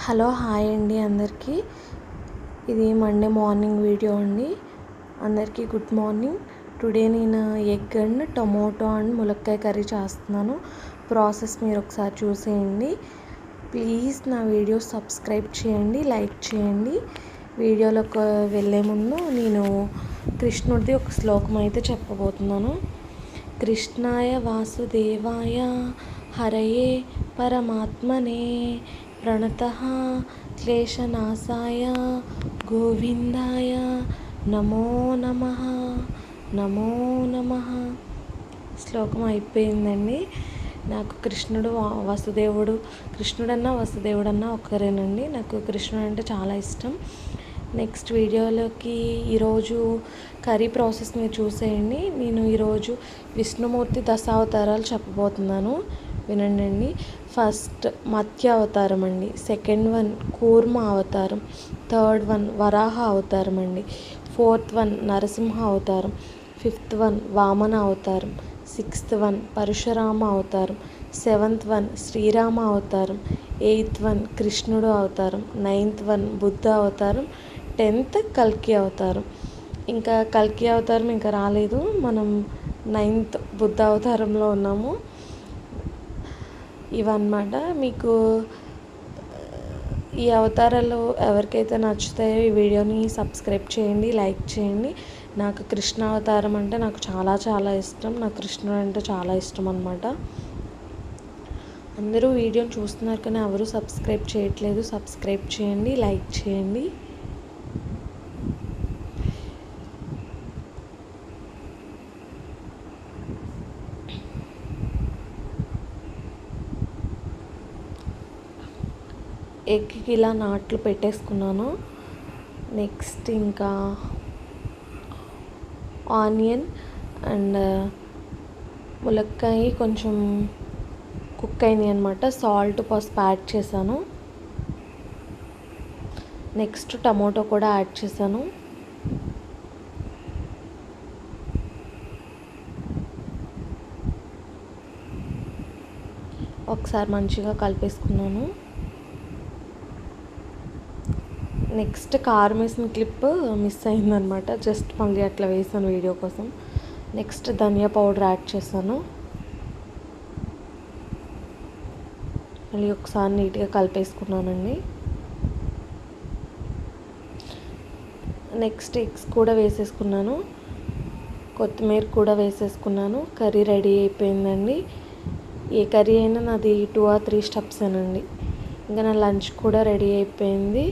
Hello hi అండి అందరికీ. ఇది మండే మార్నింగ్ వీడియో అండి. అందరికీ గుడ్ మార్నింగ్. టుడే నేను ఎగ్ అండ్ టొమాటో అండ్ ములక్కాయ కర్రీ చేస్తున్నాను. ప్రాసెస్ మీరు ఒకసారి చూసేయండి. ప్లీజ్ నా వీడియో సబ్స్క్రైబ్ చేయండి, లైక్ చేయండి. వీడియోలోకి వెళ్ళే ముందు నేను కృష్ణుడిది ఒక శ్లోకం అయితే చెప్పబోతున్నాను. కృష్ణాయ వాసుదేవాయ హరయే పరమాత్మనే ప్రణతః క్లేశనాశాయ గోవిందాయ నమో నమః నమో నమః. శ్లోకం అయిపోయిందండి. నాకు కృష్ణుడు కృష్ణుడన్నా వసుదేవుడన్నా ఒక్కరేనండి. నాకు కృష్ణుడు అంటే చాలా ఇష్టం. నెక్స్ట్ వీడియోలోకి ఈరోజు కర్రీ ప్రాసెస్ మీరు చూసేయండి. నేను ఈరోజు విష్ణుమూర్తి దశావతారాలు చెప్పబోతున్నాను, వినండి. ఫస్ట్ మత్స్య అవతారం అండి, సెకండ్ వన్ కూర్మ అవతారం, థర్డ్ వన్ వరాహ అవతారం అండి, ఫోర్త్ వన్ నరసింహ అవతారం, ఫిఫ్త్ వన్ వామన అవతారం, సిక్స్త్ వన్ పరశురామ అవతారం, సెవెంత్ వన్ శ్రీరామ అవతారం, ఎయిత్ వన్ కృష్ణుడు అవతారం, నైన్త్ వన్ బుద్ధ అవతారం, 10th కల్కి అవతారం. ఇంకా కల్కి అవతారం ఇంకా రాలేదు, మనం 9th బుద్ధ అవతారంలో ఉన్నాము. ఇవన్నమాట. మీకు ఈ అవతారాలు ఎవరికైతే నచ్చుతాయో ఈ వీడియోని సబ్స్క్రైబ్ చేయండి, లైక్ చేయండి. నాకు కృష్ణ అవతారం అంటే నాకు చాలా చాలా ఇష్టం. నాకు కృష్ణుడు అంటే చాలా ఇష్టం అన్నమాట. అందరూ వీడియోని చూస్తున్నారు కానీ ఎవరు సబ్స్క్రైబ్ చేయట్లేదు. సబ్స్క్రైబ్ చేయండి, లైక్ చేయండి. ఎగ్కి ఇలా నాట్లు పెట్టేసుకున్నాను. నెక్స్ట్ ఇంకా ఆనియన్ అండ్ ములక్కాయ కొంచెం కుక్ అయినాయి అనమాట. సాల్ట్ పసుపు యాడ్ చేశాను. నెక్స్ట్ టమాటో కూడా యాడ్ చేశాను. ఒకసారి మంచిగా కలిపేసుకున్నాను. నెక్స్ట్ కారం వేసిన క్లిప్ మిస్ అయిందనమాట. జస్ట్ మళ్ళీ అట్లా వేసాను వీడియో కోసం. నెక్స్ట్ ధనియా పౌడర్ యాడ్ చేశాను. మళ్ళీ ఒకసారి నీట్గా కలిపేసుకున్నానండి. నెక్స్ట్ ఎగ్స్ కూడా వేసేసుకున్నాను, కొత్తిమీర కూడా వేసేసుకున్నాను. కర్రీ రెడీ అయిపోయిందండి. ఏ కర్రీ అయినా నాది 2 or 3 స్టెప్స్ ఏనండి. ఇంకా నా లంచ్ కూడా రెడీ అయిపోయింది.